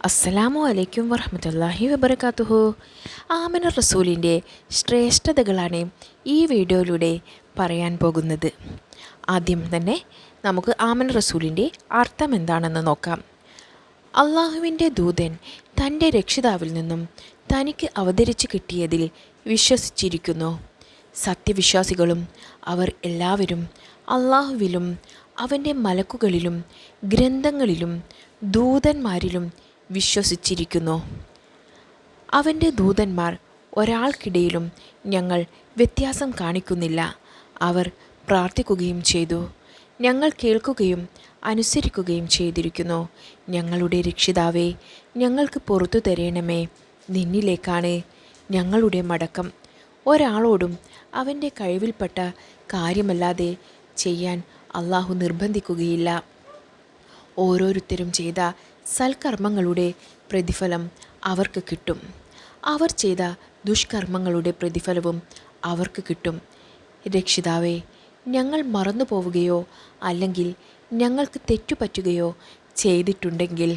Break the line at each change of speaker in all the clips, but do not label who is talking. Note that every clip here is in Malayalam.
അസ്സലാമു അലൈക്കും വറഹ്മത്തുള്ളാഹി വബറകാതുഹു. ആമന റസൂലിൻ്റെ ശ്രേഷ്ഠതകളാണ് ഈ വീഡിയോയിലൂടെ പറയാൻ പോകുന്നത്. ആദ്യം തന്നെ നമുക്ക് ആമന റസൂലിൻ്റെ അർത്ഥം എന്താണെന്ന് നോക്കാം. അള്ളാഹുവിൻ്റെ ദൂതൻ തൻ്റെ രക്ഷിതാവിൽ നിന്നും തനിക്ക് അവതരിച്ച് കിട്ടിയതിൽ വിശ്വസിച്ചിരിക്കുന്നു. സത്യവിശ്വാസികളും അവർ എല്ലാവരും അള്ളാഹുവിലും അവൻ്റെ മലക്കുകളിലും ഗ്രന്ഥങ്ങളിലും ദൂതന്മാരിലും വിശ്വസിച്ചിരിക്കുന്നു. അവൻ്റെ ദൂതന്മാർ ഒരാൾക്കിടയിലും ഞങ്ങൾ വ്യത്യാസം കാണിക്കുന്നില്ല. അവർ പ്രാർത്ഥിക്കുകയും ചെയ്തു, ഞങ്ങൾ കേൾക്കുകയും അനുസരിക്കുകയും ചെയ്തിരിക്കുന്നു. ഞങ്ങളുടെ രക്ഷിതാവേ, ഞങ്ങൾക്ക് പുറത്തു തരേണമേ, നിന്നിലേക്കാണ് ഞങ്ങളുടെ മടക്കം. ഒരാളോടും അവൻ്റെ കഴിവിൽപ്പെട്ട കാര്യമല്ലാതെ ചെയ്യാൻ അള്ളാഹു നിർബന്ധിക്കുകയില്ല. ഓരോരുത്തരും ചെയ്ത സൽക്കർമ്മങ്ങളുടെ പ്രതിഫലം അവർക്ക് കിട്ടും. അവർ ചെയ്ത ദുഷ്കർമ്മങ്ങളുടെ പ്രതിഫലവും അവർക്ക് കിട്ടും. രക്ഷിതാവേ, ഞങ്ങൾ മറന്നു പോവുകയോ അല്ലെങ്കിൽ ഞങ്ങൾക്ക് തെറ്റുപറ്റുകയോ ചെയ്തിട്ടുണ്ടെങ്കിൽ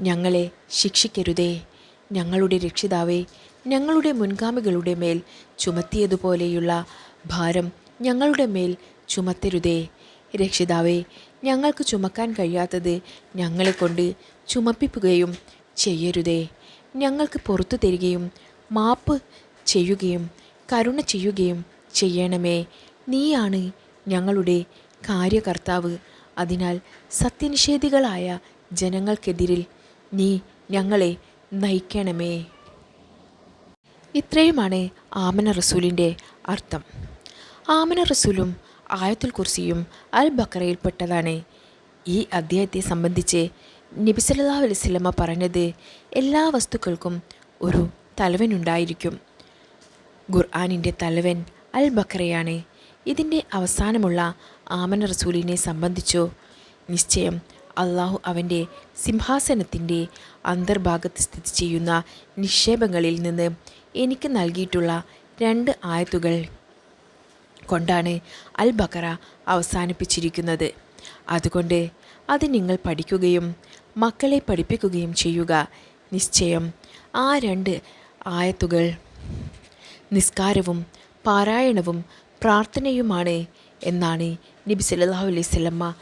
ഞങ്ങളെ ശിക്ഷിക്കരുതേ. ഞങ്ങളുടെ രക്ഷിതാവേ, ഞങ്ങളുടെ മുൻഗാമികളുടെ മേൽ ചുമത്തിയതുപോലെയുള്ള ഭാരം ഞങ്ങളുടെ മേൽ ചുമത്തരുതേ. രക്ഷിതാവേ, ഞങ്ങൾക്ക് ചുമക്കാൻ കഴിയാത്തത് ഞങ്ങളെക്കൊണ്ട് ചുമപ്പിക്കുകയും ചെയ്യരുതേ. ഞങ്ങൾക്ക് പുറത്തു തരികയും മാപ്പ് ചെയ്യുകയും കരുണ ചെയ്യുകയും ചെയ്യണമേ. നീയാണ് ഞങ്ങളുടെ കാര്യകർത്താവ്. അതിനാൽ സത്യനിഷേധികളായ ജനങ്ങൾക്കെതിരിൽ നീ ഞങ്ങളെ നയിക്കണമേ. ഇത്രയുമാണ് ആമന റസൂലിൻ്റെ അർത്ഥം. ആമന റസൂലും ആയത്തുൽ കുർസിയും അൽ ബഖറയിൽപ്പെട്ടതാണ്. ഈ അധ്യായത്തെ സംബന്ധിച്ച് നബി സല്ലല്ലാഹു അലൈഹി വസല്ലമ പറഞ്ഞത്, എല്ലാ വസ്തുക്കൾക്കും ഒരു തലവനുണ്ടായിരിക്കും. ഖുർആനിൻ്റെ തലവൻ അൽ ബഖറയാണ്. ഇതിൻ്റെ അവസാനമുള്ള ആമന റസൂലിനെ സംബന്ധിച്ചോ, നിശ്ചയം അള്ളാഹു അവൻ്റെ സിംഹാസനത്തിൻ്റെ അന്തർഭാഗത്ത് സ്ഥിതി ചെയ്യുന്ന നിക്ഷേപങ്ങളിൽ നിന്ന് എനിക്ക് നൽകിയിട്ടുള്ള 2 ആയത്തുകൾ കൊണ്ടാണ് അൽ ബഖറ അവസാനിപ്പിച്ചിരിക്കുന്നത്. അതുകൊണ്ട് അത് നിങ്ങൾ പഠിക്കുകയും മക്കളെ പഠിപ്പിക്കുകയും ചെയ്യുക. നിശ്ചയം ആ 2 ആയത്തുകൾ നിസ്കാരവും പാരായണവും പ്രാർത്ഥനയുമാണ് എന്നാണ് നബി സല്ലല്ലാഹു അലൈഹി വസല്ലമ